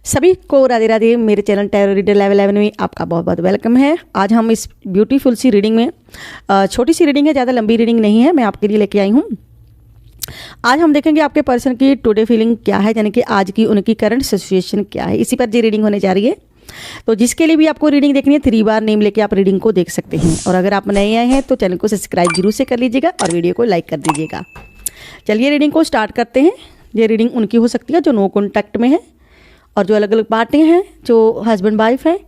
सभी को राधे राधे। मेरे चैनल टैरो रीडर लेवल 11 में आपका बहुत बहुत वेलकम है। आज हम इस ब्यूटीफुल सी रीडिंग में, छोटी सी रीडिंग है, ज़्यादा लंबी रीडिंग नहीं है, मैं आपके लिए लेके आई हूँ। आज हम देखेंगे आपके पर्सन की टुडे फीलिंग क्या है, यानी कि आज की उनकी करंट सिचुएशन क्या है। इसी पर ये रीडिंग होने जा रही है। तो जिसके लिए भी आपको रीडिंग देखनी है 3 बार नेम लेके आप रीडिंग को देख सकते हैं। और अगर आप नए आए हैं तो चैनल को सब्सक्राइब जरूर से कर लीजिएगा और वीडियो को लाइक कर दीजिएगा। चलिए रीडिंग को स्टार्ट करते हैं। ये रीडिंग उनकी हो सकती है जो नो कॉन्टैक्ट में है, और जो अलग अलग पार्टी हैं, जो हस्बैंड वाइफ हैं,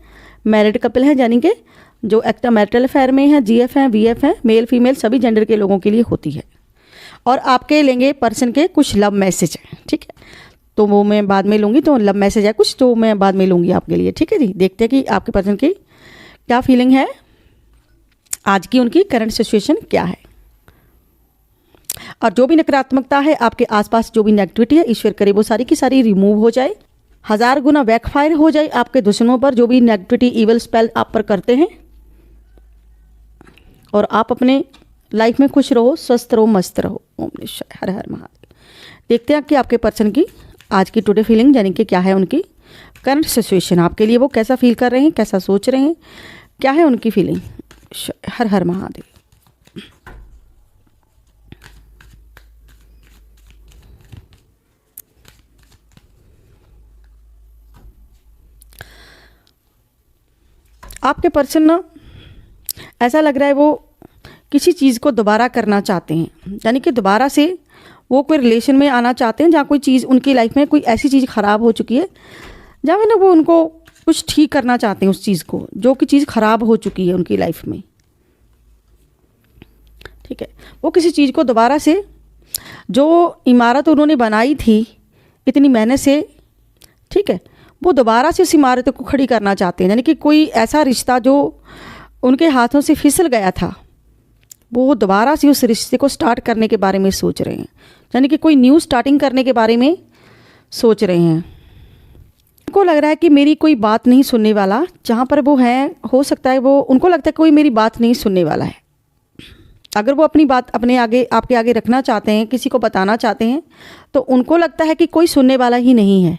मैरिड कपल हैं, यानी कि जो एक्स्ट्रा मैरिटल अफेयर में हैं, जीएफ हैं, वीएफ हैं, मेल फीमेल सभी जेंडर के लोगों के लिए होती है। और आपके लेंगे पर्सन के कुछ लव मैसेज हैं, ठीक है। तो वो मैं बाद में लूँगी, तो लव मैसेज है कुछ, तो मैं बाद में लूँगी आपके लिए, ठीक है जी। देखते हैं कि आपके पर्सन की क्या फीलिंग है, आज की उनकी करंट सिचुएशन क्या है। और जो भी नकारात्मकता है आपके आसपास, जो भी नेगेटिविटी है, ईश्वर करे वो सारी की सारी रिमूव हो जाए, 1000 गुना बैकफायर हो जाए आपके दुश्मनों पर, जो भी नेगेटिविटी इवल स्पेल आप पर करते हैं। और आप अपने लाइफ में खुश रहो, स्वस्थ रहो, मस्त रहो। ओम निश्चय, हर हर महादेव। देखते हैं कि आपके पर्सन की आज की टुडे फीलिंग, यानी कि क्या है उनकी करंट सिचुएशन आपके लिए, वो कैसा फील कर रहे हैं, कैसा सोच रहे हैं, क्या है उनकी फीलिंग। हर हर महादेव। आपके पर्सन ना, ऐसा लग रहा है वो किसी चीज़ को दोबारा करना चाहते हैं, यानी कि दोबारा से वो कोई रिलेशन में आना चाहते हैं जहाँ कोई चीज़ उनकी लाइफ में, कोई ऐसी चीज़ ख़राब हो चुकी है जहाँ ना वो उनको कुछ ठीक करना चाहते हैं उस चीज़ को, जो कि चीज़ ख़राब हो चुकी है उनकी लाइफ में, ठीक है। वो किसी चीज़ को दोबारा से, जो इमारत उन्होंने बनाई थी इतनी मेहनत से, ठीक है, वो दोबारा से उस इमारत को खड़ी करना चाहते हैं। यानी कि कोई ऐसा रिश्ता जो उनके हाथों से फिसल गया था, वो दोबारा से उस रिश्ते को स्टार्ट करने के बारे में सोच रहे हैं, यानी कि कोई न्यू स्टार्टिंग करने के बारे में सोच रहे हैं। उनको लग रहा है कि मेरी कोई बात नहीं सुनने वाला, जहाँ पर वो हैं, हो सकता है वो, उनको लगता है कोई मेरी बात नहीं सुनने वाला है। अगर वो अपनी बात अपने आगे, आपके आगे रखना चाहते हैं, किसी को बताना चाहते हैं, तो उनको लगता है कि कोई सुनने वाला ही नहीं है।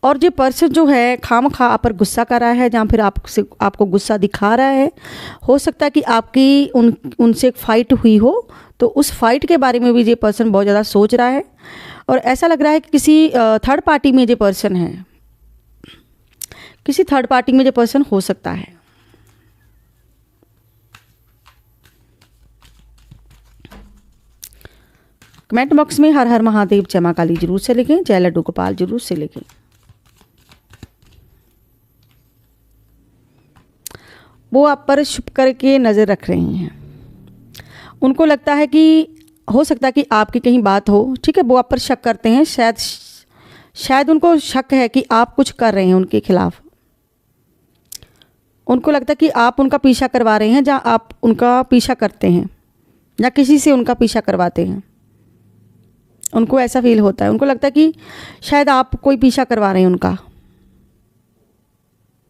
और ये पर्सन जो है खामखा आप पर गुस्सा कर रहा है, जहाँ फिर आपको गुस्सा दिखा रहा है। हो सकता है कि आपकी उनसे एक फ़ाइट हुई हो, तो उस फाइट के बारे में भी ये पर्सन बहुत ज़्यादा सोच रहा है। और ऐसा लग रहा है कि किसी थर्ड पार्टी में ये पर्सन है, किसी थर्ड पार्टी में ये पर्सन हो सकता है। कमेंट बॉक्स में हर हर महादेव जय मां काली जरूर से लिखें, जय लड्डू गोपाल जरूर से लिखें। वो आप पर छुप करके नज़र रख रहे हैं। उनको लगता है कि हो सकता है कि आपकी कहीं बात हो, ठीक है, वो आप पर शक करते हैं। शायद उनको शक है कि आप कुछ कर रहे हैं उनके खिलाफ। उनको लगता है कि आप उनका पीछा करवा रहे हैं, जहाँ आप उनका पीछा करते हैं या किसी से उनका पीछा करवाते हैं। उनको ऐसा फील होता है, उनको लगता है कि शायद आप कोई पीछा करवा रहे हैं उनका,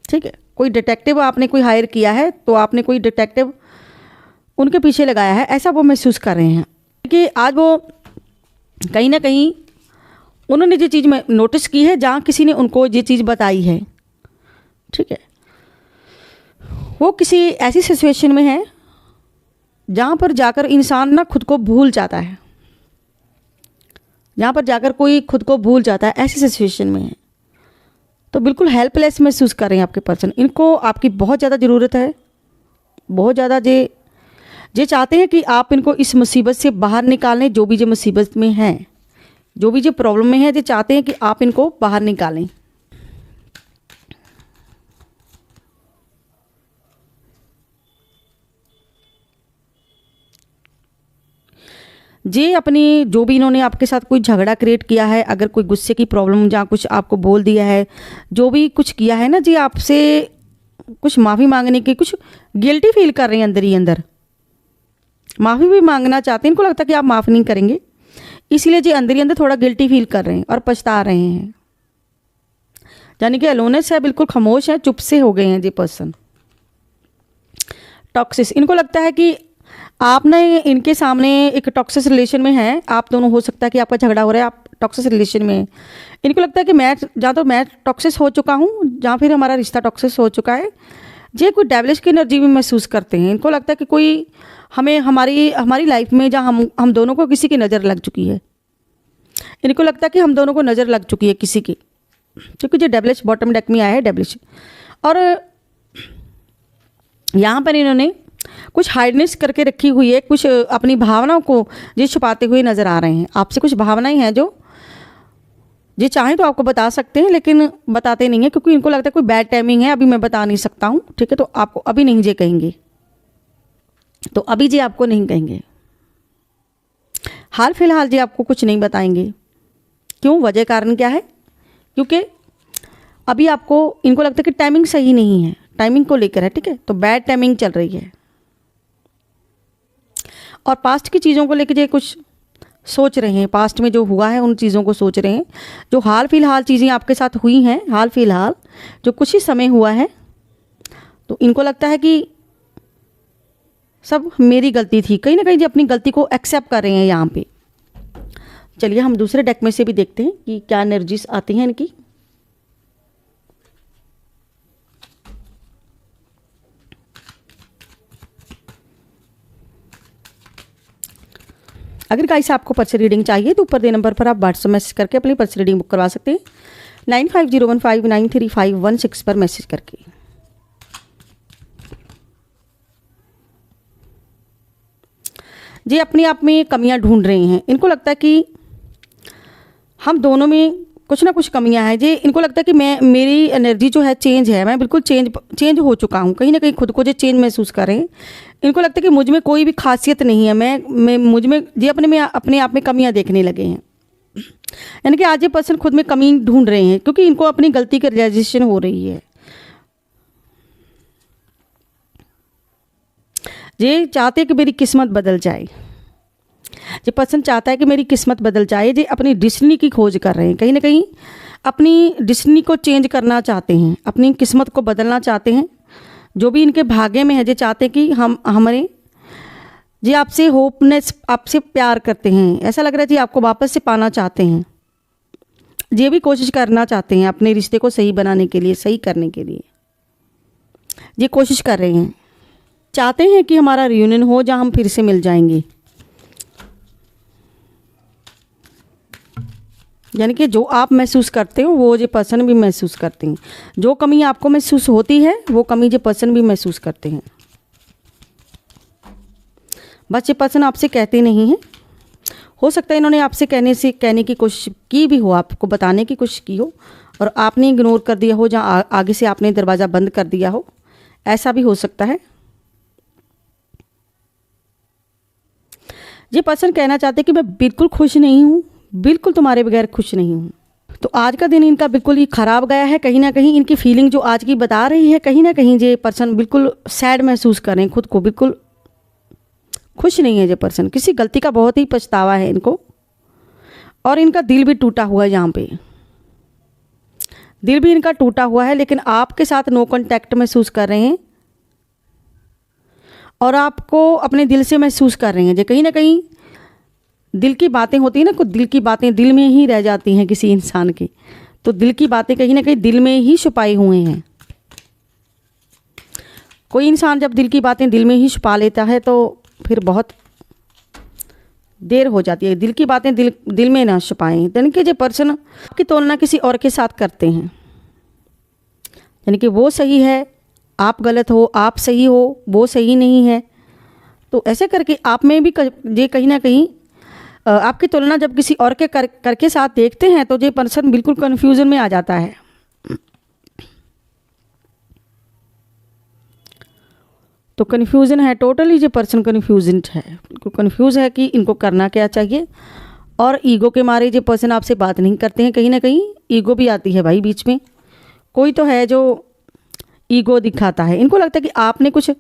ठीक है। कोई डिटेक्टिव आपने कोई हायर किया है, तो आपने कोई डिटेक्टिव उनके पीछे लगाया है, ऐसा वो महसूस कर रहे हैं। कि आज वो कहीं ना कहीं उन्होंने जो चीज़ में नोटिस की है, जहाँ किसी ने उनको ये चीज़ बताई है, ठीक है, वो किसी ऐसी सिचुएशन में है जहाँ पर जाकर इंसान ना खुद को भूल जाता है, जहाँ पर जाकर कोई खुद को भूल जाता है, ऐसी सिचुएशन में है। तो बिल्कुल हेल्पलेस महसूस कर रहे हैं आपके पर्सन। इनको आपकी बहुत ज़्यादा ज़रूरत है, बहुत ज़्यादा। जे चाहते हैं कि आप इनको इस मुसीबत से बाहर निकालें, जो भी जो मुसीबत में हैं, जो भी जो प्रॉब्लम में है, जे चाहते हैं कि आप इनको बाहर निकालें। जे अपनी, जो भी इन्होंने आपके साथ कोई झगड़ा क्रिएट किया है, अगर कोई गुस्से की प्रॉब्लम, जहाँ कुछ आपको बोल दिया है, जो भी कुछ किया है ना जी, आपसे कुछ माफ़ी मांगने की, कुछ गिल्टी फील कर रहे हैं अंदर ही अंदर, माफ़ी भी मांगना चाहते हैं। इनको लगता है कि आप माफ़ नहीं करेंगे, इसीलिए जी अंदर ही अंदर थोड़ा गिल्टी फील कर रहे हैं और पछता रहे हैं। यानी कि अलोनेस है, बिल्कुल खामोश है, चुप से हो गए हैं जी पर्सन। टॉक्सिस, इनको लगता है कि आपने इनके सामने एक टॉक्सिस रिलेशन में है, आप दोनों, हो सकता है कि आपका झगड़ा हो रहा है, आप टॉक्सिस रिलेशन में है। इनको लगता है कि मैं टॉक्सिस हो चुका हूँ, जहाँ फिर हमारा रिश्ता टॉक्सिस हो चुका है। ये कोई डेविलिश की एनर्जी भी महसूस करते हैं। इनको लगता है कि कोई हमें हमारी लाइफ में जहाँ हम दोनों को किसी की नज़र लग चुकी है। इनको लगता है कि हम दोनों को नज़र लग चुकी है किसी की, क्योंकि जो डेविलिश बॉटम डेक में आया है डेविलिश। और यहाँ पर इन्होंने कुछ हाइडनेस करके रखी हुई है, कुछ अपनी भावनाओं को ये छुपाते हुए नज़र आ रहे हैं। आपसे कुछ भावनाएं हैं जो ये चाहें तो आपको बता सकते हैं, लेकिन बताते नहीं हैं, क्योंकि इनको लगता है कोई बैड टाइमिंग है, अभी मैं बता नहीं सकता हूँ। ठीक है, तो आपको अभी नहीं ये कहेंगे, तो अभी जी आपको नहीं कहेंगे। हाल फिलहाल जी आपको कुछ नहीं बताएंगे। क्यों? वजह कारण क्या है? क्योंकि अभी आपको इनको लगता है कि टाइमिंग सही नहीं है, टाइमिंग को लेकर है। ठीक है, तो बैड टाइमिंग चल रही है और पास्ट की चीज़ों को लेकर ये कुछ सोच रहे हैं। पास्ट में जो हुआ है उन चीज़ों को सोच रहे हैं। जो हाल फिलहाल चीज़ें आपके साथ हुई हैं, हाल फिलहाल जो कुछ ही समय हुआ है, तो इनको लगता है कि सब मेरी गलती थी। कहीं ना कहीं ये अपनी गलती को एक्सेप्ट कर रहे हैं यहाँ पे। चलिए हम दूसरे डेक में से भी देखते हैं कि क्या एनर्जीज आती हैं इनकी। अगर गाइस आपको पर्सनल रीडिंग चाहिए तो ऊपर दे नंबर पर आप व्हाट्सएप मैसेज करके अपनी पर्सनल रीडिंग बुक करवा सकते हैं, 9501593516 पर मैसेज करके। ये अपने आप में कमियां ढूंढ रहे हैं। इनको लगता है कि हम दोनों में कुछ ना कुछ कमियां हैं। ये इनको लगता है कि मेरी एनर्जी जो है चेंज है, मैं बिल्कुल चेंज हो चुका हूँ। कहीं ना कहीं खुद को जो चेंज महसूस कर रहे हैं। इनको लगता है कि मुझ में कोई भी खासियत नहीं है, मैं मुझ में ये अपने आप में कमियां देखने लगे हैं। यानी कि आज ये पर्सन खुद में कमी ढूंढ रहे हैं, क्योंकि इनको अपनी गलती की रियलाइजेशन हो रही है। ये चाहते हैं कि मेरी किस्मत बदल जाए। ये पर्सन चाहता है कि मेरी किस्मत बदल जाए। ये अपनी डिस्टिनी की खोज कर रहे हैं। कहीं ना कहीं अपनी डिस्टिनी को चेंज करना चाहते हैं, अपनी किस्मत को बदलना चाहते हैं। जो भी इनके भाग्य में है, ये चाहते हैं कि हमारे जी आपसे होपनेस, आपसे प्यार करते हैं। ऐसा लग रहा है जी आपको वापस से पाना चाहते हैं। ये भी कोशिश करना चाहते हैं अपने रिश्ते को सही बनाने के लिए, सही करने के लिए ये कोशिश कर रहे हैं। चाहते हैं कि हमारा रियूनियन हो, जहाँ हम फिर से मिल जाएंगे। यानी कि जो आप महसूस करते हो वो ये पर्सन भी महसूस करते हैं। जो कमी आपको महसूस होती है वो कमी ये पर्सन भी महसूस करते हैं। बस ये पर्सन आपसे कहते नहीं हैं। हो सकता है इन्होंने आपसे कहने की कोशिश की भी हो, आपको बताने की कोशिश की हो और आपने इग्नोर कर दिया हो, जहाँ आगे से आपने दरवाज़ा बंद कर दिया हो। ऐसा भी हो सकता है। ये पर्सन कहना चाहते हैं कि मैं बिल्कुल खुश नहीं हूँ, बिल्कुल तुम्हारे बगैर खुश नहीं हूँ। तो आज का दिन इनका बिल्कुल ही ख़राब गया है। कहीं ना कहीं इनकी फीलिंग जो आज की बता रही है, कहीं ना कहीं ये पर्सन बिल्कुल सैड महसूस कर रहे हैं, खुद को बिल्कुल खुश नहीं है। ये पर्सन किसी गलती का बहुत ही पछतावा है इनको, और इनका दिल भी टूटा हुआ है। यहाँ पे दिल भी इनका टूटा हुआ है, लेकिन आपके साथ नो कांटेक्ट महसूस कर रहे हैं और आपको अपने दिल से महसूस कर रहे हैं। ये कहीं ना कहीं दिल की बातें होती हैं ना, कुछ दिल की बातें दिल में ही रह जाती हैं किसी इंसान की। तो दिल की बातें कहीं ना कहीं दिल में ही छुपाए हुए हैं। कोई इंसान जब दिल की बातें दिल में ही छुपा लेता है तो फिर बहुत देर हो जाती है। दिल की बातें दिल में ना छुपाएं। यानी कि जो पर्सन आपकी तुलना किसी और के साथ करते हैं, यानी कि वो सही है, आप गलत हो, आप सही हो, वो सही नहीं है। तो ऐसे करके आप में भी ये कहीं ना कहीं आपकी तुलना जब किसी और के करके साथ देखते हैं तो ये पर्सन बिल्कुल कन्फ्यूज़न में आ जाता है। तो कन्फ्यूज़न है, टोटली ये पर्सन कन्फ्यूजन है। इनको कन्फ्यूज़ है कि इनको करना क्या चाहिए। और ईगो के मारे ये पर्सन आपसे बात नहीं करते हैं। कहीं ना कहीं ईगो भी आती है भाई बीच में। कोई तो है जो ईगो दिखाता है। इनको लगता है कि आपने कुछ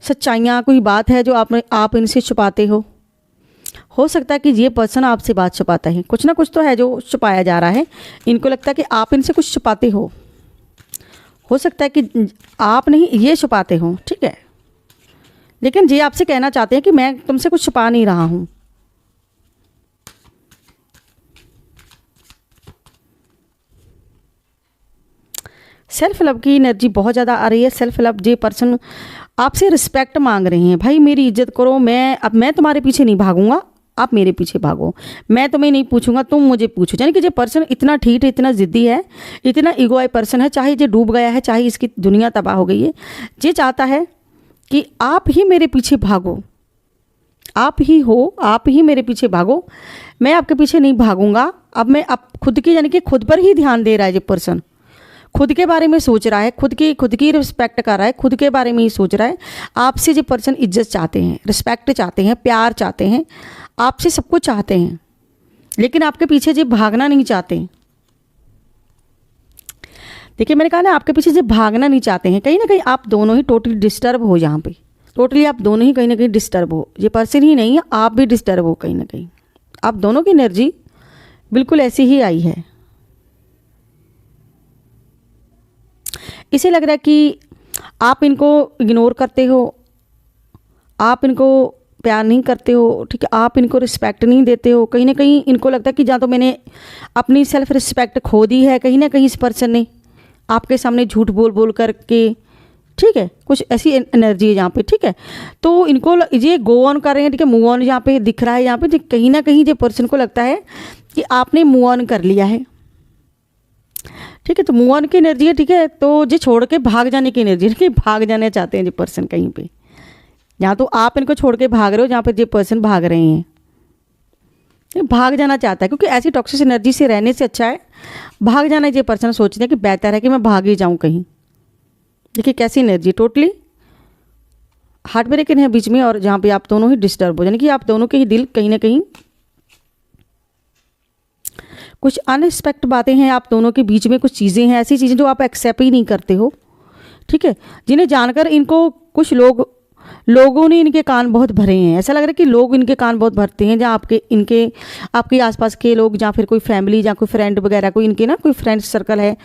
सच्चाइयाँ, कोई बात है जो आप इनसे छुपाते हो सकता है कि ये पर्सन आपसे बात छुपाता है। कुछ ना कुछ तो है जो छुपाया जा रहा है। इनको लगता है कि आप इनसे कुछ छुपाते हो सकता है कि आप नहीं, ये छुपाते हो। ठीक है, लेकिन ये आपसे कहना चाहते हैं कि मैं तुमसे कुछ छुपा नहीं रहा हूँ। सेल्फ लव की एनर्जी बहुत ज़्यादा आ रही है। सेल्फ लव, ये पर्सन आपसे रिस्पेक्ट मांग रहे हैं, भाई मेरी इज्जत करो, मैं तुम्हारे पीछे नहीं भागूंगा, आप मेरे पीछे भागो, मैं तुम्हें नहीं पूछूंगा, तुम मुझे पूछो। यानी कि ये पर्सन इतना ठीठ, इतना ज़िद्दी है, इतना ईगोई पर्सन है, चाहे ये डूब गया है, चाहे इसकी दुनिया तबाह हो गई है, ये चाहता है कि आप ही मेरे पीछे भागो, आप ही हो, आप ही मेरे पीछे भागो, मैं आपके पीछे नहीं भागूंगा। अब खुद की, यानी कि खुद पर ही ध्यान दे रहा है ये पर्सन, खुद के बारे में सोच रहा है, खुद की रिस्पेक्ट कर रहा है, खुद के बारे में ही सोच रहा है। आपसे ये पर्सन इज्जत चाहते हैं, रिस्पेक्ट चाहते हैं, प्यार चाहते हैं, आपसे सब कुछ चाहते हैं, लेकिन आपके पीछे ये भागना नहीं चाहते। देखिए मैंने कहा ना, आपके पीछे ये भागना नहीं चाहते हैं। कहीं ना कहीं आप दोनों ही टोटली डिस्टर्ब हो, यहाँ पे टोटली आप दोनों ही कहीं ना कहीं डिस्टर्ब हो। ये पर्सन ही नहीं है, आप भी डिस्टर्ब हो कहीं ना कहीं। आप दोनों की एनर्जी बिल्कुल ऐसी ही आई है। इसे लग रहा है कि आप इनको इग्नोर करते हो, आप इनको प्यार नहीं करते हो, ठीक है, आप इनको रिस्पेक्ट नहीं देते हो। कहीं ना कहीं इनको लगता है कि या तो मैंने अपनी सेल्फ रिस्पेक्ट खो दी है कहीं ना कहीं इस पर्सन ने आपके सामने झूठ बोल बोल करके, ठीक है, कुछ ऐसी एनर्जी है यहाँ पे, ठीक है। तो इनको ये गो ऑन कर रहे हैं, ठीक है, मूव ऑन यहाँ पे दिख रहा है, यहाँ पे कहीं ना कहीं ये पर्सन को लगता है कि आपने मूव ऑन कर लिया है, ठीक है। तो मूव ऑन की एनर्जी है, ठीक है। तो ये छोड़ के भाग जाने की एनर्जी है कि भाग जाना चाहते हैं ये पर्सन कहीं पे, या तो आप इनको छोड़ के भाग रहे हो, जहाँ पे ये पर्सन भाग रहे हैं, भाग जाना चाहता है, क्योंकि ऐसी टॉक्सिक एनर्जी से रहने से अच्छा है भाग जाना। ये पर्सन सोचते हैं कि बेहतर है कि मैं भाग ही जाऊँ कहीं। देखिए कैसी एनर्जी, टोटली हार्ट ब्रेकिंग है बीच में, और जहाँ पे आप दोनों ही डिस्टर्ब हो, यानी कि आप दोनों के ही दिल कहीं ना कहीं कुछ अनएक्सपेक्ट बातें हैं, आप दोनों के बीच में कुछ चीज़ें हैं, ऐसी चीज़ें जो आप एक्सेप्ट ही नहीं करते हो, ठीक है, जिन्हें जानकर इनको कुछ लोगों ने इनके कान बहुत भरे हैं। ऐसा लग रहा है कि लोग इनके कान बहुत भरते हैं, जहाँ आपके आसपास के लोग, या फिर कोई फैमिली या कोई फ्रेंड वगैरह, कोई इनके ना कोई फ्रेंड सर्कल है,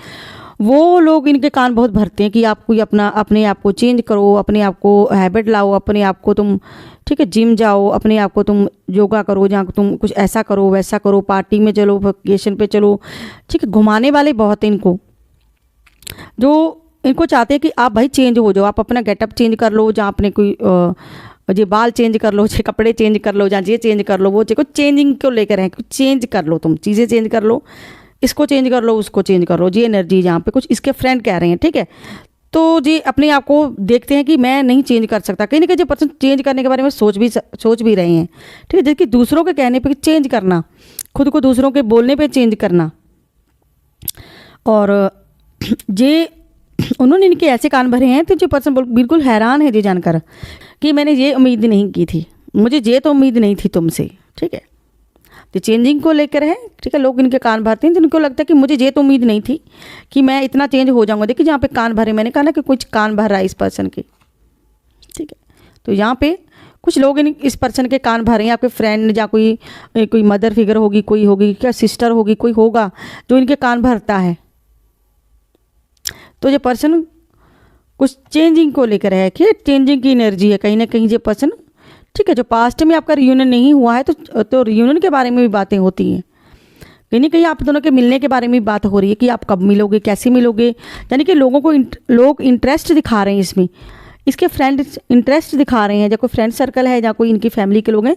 वो लोग इनके कान बहुत भरते हैं कि आप कोई अपने आप को चेंज करो, अपने आप को हैबिट लाओ, अपने आप को तुम, ठीक है, जिम जाओ, अपने आप को तुम योगा करो, जहाँ तुम कुछ ऐसा करो वैसा करो, पार्टी में चलो, वेकेशन पे चलो, ठीक है। घुमाने वाले बहुत हैं इनको, जो इनको चाहते हैं कि आप भाई चेंज हो जाओ, आप अपना गेटअप चेंज कर लो, जहाँ अपने कोई ये बाल चेंज कर लो, ये कपड़े चेंज कर लो, जहाँ ये चेंज कर लो, वो कुछ चेंजिंग को लेकर है, कुछ चेंज कर लो, तुम चीज़ें चेंज कर लो, इसको चेंज कर लो, उसको चेंज कर लो। ये एनर्जी जहाँ पे कुछ इसके फ्रेंड कह रहे हैं, ठीक है। तो ये अपने आप को देखते हैं कि मैं नहीं चेंज कर सकता, कहीं ना कहीं जो पर्सन चेंज करने के बारे में सोच भी रहे हैं, ठीक है। जबकि दूसरों के कहने पे चेंज करना, खुद को दूसरों के बोलने पे चेंज करना, और ये उन्होंने इनके ऐसे कान भरे हैं, तो जो पर्सन बिल्कुल हैरान है ये जानकर कि मैंने ये उम्मीद नहीं की थी, मुझे ये तो उम्मीद नहीं थी तुमसे, ठीक है। तो चेंजिंग को लेकर है, ठीक है, लोग इनके कान भरते हैं, जिनको लगता है कि मुझे ये तो उम्मीद नहीं थी कि मैं इतना चेंज हो जाऊंगा। देखिए जहाँ पे कान भरे, मैंने कहा ना कि कुछ कान भर रहा है इस पर्सन के, ठीक है। तो यहाँ पे कुछ लोग इस पर्सन के कान भर रहे हैं, आपके फ्रेंड या कोई मदर फिगर होगी, कोई होगी क्या, सिस्टर होगी, कोई होगा जो इनके कान भरता है। तो ये पर्सन कुछ चेंजिंग को लेकर है कि चेंजिंग की एनर्जी है कहीं ना कहीं ये पर्सन, ठीक है। जो पास्ट में आपका रियूनियन नहीं हुआ है, तो रियूनियन के बारे में भी बातें होती हैं, कहीं ना कहीं आप दोनों के मिलने के बारे में भी बात हो रही है कि आप कब मिलोगे, कैसे मिलोगे, यानी कि लोग इंटरेस्ट दिखा रहे हैं इसमें, इसके फ्रेंड इंटरेस्ट दिखा रहे हैं, या कोई फ्रेंड सर्कल है या कोई इनकी फैमिली के लोग हैं,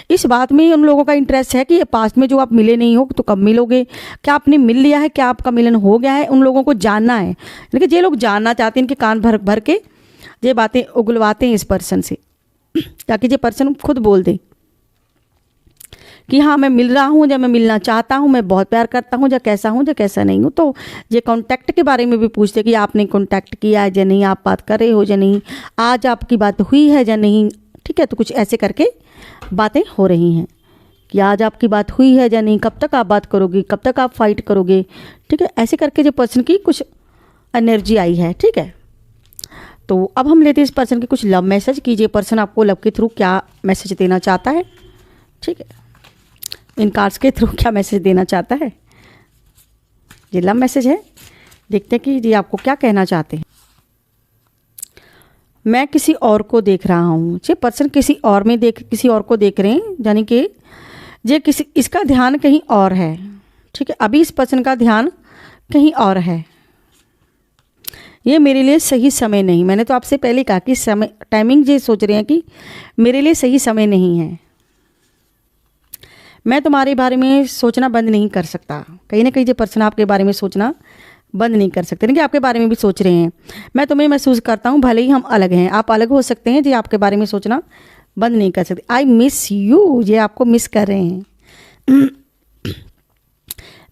इस बात में उन लोगों का इंटरेस्ट है कि पास्ट में जो आप मिले नहीं हो तो कब मिलोगे, क्या आपने मिल लिया है, क्या आपका मिलन हो गया है, उन लोगों को जानना है। लेकिन ये लोग जानना चाहते हैं, इनके कान भर भर के ये बातें उगलवाते हैं इस पर्सन से, ताकि ये पर्सन खुद बोल दे कि हाँ मैं मिल रहा हूँ, या मैं मिलना चाहता हूँ, मैं बहुत प्यार करता हूँ, या कैसा हूँ या कैसा नहीं हूँ। तो ये कांटेक्ट के बारे में भी पूछते कि आपने कांटेक्ट किया है या नहीं, आप बात कर रहे हो या नहीं, आज आपकी बात हुई है या नहीं, ठीक है। तो कुछ ऐसे करके बातें हो रही हैं कि आज आपकी बात हुई है या नहीं, कब तक आप बात करोगे, कब तक आप फाइट करोगे, ठीक है। ऐसे करके जो पर्सन की कुछ एनर्जी आई है, ठीक है। तो अब हम लेते हैं इस पर्सन के कुछ लव मैसेज कि ये पर्सन आपको लव के थ्रू क्या मैसेज देना चाहता है, ठीक है, इन कार्ड्स के थ्रू क्या मैसेज देना चाहता है। ये लव मैसेज है, देखते हैं कि ये आपको क्या कहना चाहते हैं। मैं किसी और को देख रहा हूँ, ये पर्सन किसी और को देख रहे हैं, यानी कि इसका ध्यान कहीं और है, ठीक है। अभी इस पर्सन का ध्यान कहीं और है, ये मेरे लिए सही समय नहीं। मैंने तो आपसे पहले कहा कि समय टाइमिंग ये सोच रहे हैं कि मेरे लिए सही समय नहीं है। मैं तुम्हारे बारे में सोचना बंद नहीं कर सकता। कहीं ना कहीं जो पर्सन आपके बारे में सोचना बंद नहीं कर सकते, नहीं कि आपके बारे में भी सोच रहे हैं। मैं तुम्हें महसूस करता हूँ, भले ही हम अलग हैं, आप अलग हो सकते हैं, जो आपके बारे में सोचना बंद नहीं कर सकते। आई मिस यू, ये आपको मिस कर रहे हैं।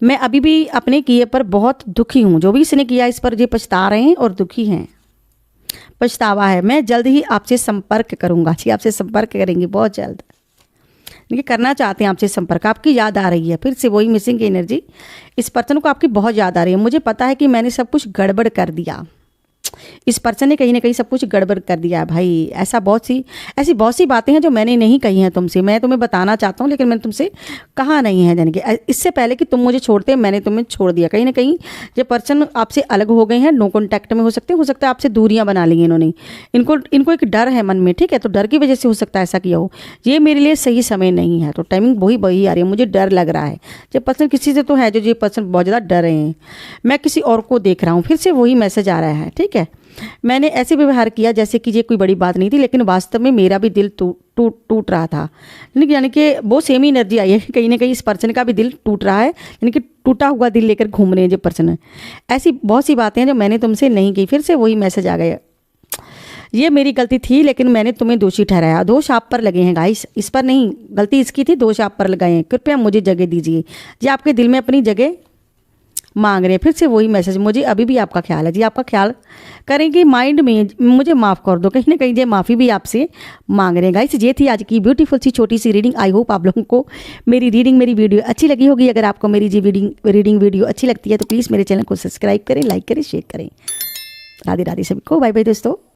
मैं अभी भी अपने किए पर बहुत दुखी हूँ। जो भी इसने किया इस पर ये पछता रहे हैं और दुखी हैं, पछतावा है। मैं जल्द ही आपसे संपर्क करूँगा। जी आपसे संपर्क करेंगे बहुत जल्द, देखिए करना चाहते हैं आपसे संपर्क। आपकी याद आ रही है, फिर से वही मिसिंग की एनर्जी। इस पर्सन को आपकी बहुत याद आ रही है। मुझे पता है कि मैंने सब कुछ गड़बड़ कर दिया। इस पर्सन ने कहीं ना कहीं सब कुछ गड़बड़ कर दिया है भाई। ऐसी बहुत सी बातें हैं जो मैंने नहीं कही हैं तुमसे। मैं तुम्हें बताना चाहता हूँ लेकिन मैंने तुमसे कहा नहीं है। यानी कि इससे पहले कि तुम मुझे छोड़ते, मैंने तुम्हें छोड़ दिया। कहीं ना कहीं ये पर्सन आपसे अलग हो गए हैं, नो कॉन्टैक्ट में हो सकते हैं आपसे दूरियां बना ली हैं इन्होंने। इनको एक डर है मन में, ठीक है, तो डर की वजह से हो सकता है ऐसा किया हो। ये मेरे लिए सही समय नहीं है, तो टाइमिंग वही आ रही है। मुझे डर लग रहा है। ये पर्सन किसी से तो है जो ये पर्सन बहुत ज़्यादा डर रहे हैं। मैं किसी और को देख रहा हूँ, फिर से वही मैसेज आ रहा है, ठीक है। मैंने ऐसे व्यवहार किया जैसे कि ये कोई बड़ी बात नहीं थी, लेकिन वास्तव में मेरा भी दिल टूट रहा था। यानी कि वो सेम ही एनर्जी आई है। कहीं ना कहीं इस पर्सन का भी दिल टूट रहा है, यानी कि टूटा हुआ दिल लेकर घूम रहे हैं जो पर्सन है। ऐसी बहुत सी बातें हैं जो मैंने तुमसे नहीं की। फिर से वही मैसेज आ गया। ये मेरी गलती थी लेकिन मैंने तुम्हें दोषी ठहराया। दोष आप पर लगे हैं गाइस, इस पर नहीं। गलती इसकी थी, दोष आप पर लगाए हैं। कृपया मुझे जगह दीजिए। जी आपके दिल में अपनी जगह मांग रहे हैं। फिर से वही मैसेज, मुझे अभी भी आपका ख्याल है। जी आपका ख्याल करेंगे माइंड में, मुझे माफ़ कर दो। कहीं ना कहीं ये माफ़ी भी आपसे मांग रहे हैं गाइस। ये थी आज की ब्यूटीफुल सी छोटी सी रीडिंग। आई होप आप लोगों को मेरी वीडियो अच्छी लगी होगी। अगर आपको मेरी जी रीडिंग वीडियो अच्छी लगती है तो प्लीज़ मेरे चैनल को सब्सक्राइब करें, लाइक करें, शेयर करें। राधे राधे सभी को, बाय बाय दोस्तों।